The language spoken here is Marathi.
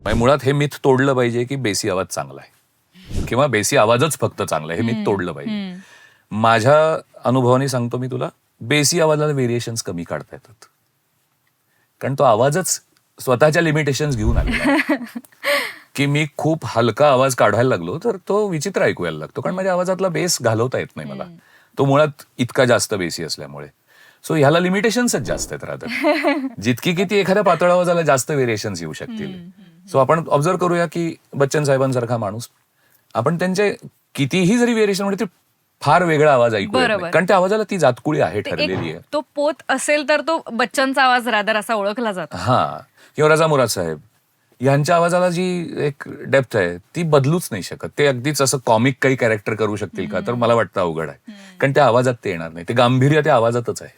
म्हणजे मुळात हे मिथ तोडलं पाहिजे की बेसी आवाज चांगला आहे किंवा बेसी आवाजच फक्त चांगला आहे, हे मिथ तोडलं पाहिजे. माझ्या अनुभवाने सांगतो मी तुला, बेसी आवाजाला व्हेरिएशन्स कमी काढता येतात, कारण तो आवाजच स्वतःच्या लिमिटेशन्स घेऊन आलेला आहे. की मी खूप हलका आवाज काढायला लागलो तर तो विचित्र ऐकू यायला लागतो, कारण माझ्या आवाजातला बेस घालवता येत नाही मला, तो मुळात इतका जास्त बेसी असल्यामुळे. सो ह्याला लिमिटेशन्सच जास्त आहेत राहतात. जितकी किती एखाद्या पातळ आवाजाला जास्त व्हेरिएशन्स येऊ शकतील. सो आपण ऑब्झर्व करूया की बच्चन साहेबांसारखा माणूस, आपण त्यांचे कितीही जरी व्हेरिएशन म्हणजे ते फार वेगळा आवाज ऐकू येत नाही, कारण त्या आवाजाला ती जातकुळी आहे, ठरलेली आहे. तो पोत असेल तर तो बच्चनचा आवाज रादर असा ओळखला जातो. हा, किंवा रजा मुराद साहेब यांच्या आवाजाला जी एक डेप्थ आहे ती बदलूच नाही शकत. ते अगदीच असं कॉमिक काही कॅरेक्टर करू शकतील का, तर मला वाटतं अवघड आहे, कारण त्या आवाजात ते येणार नाही. ते गांभीर्य त्या आवाजातच आहे.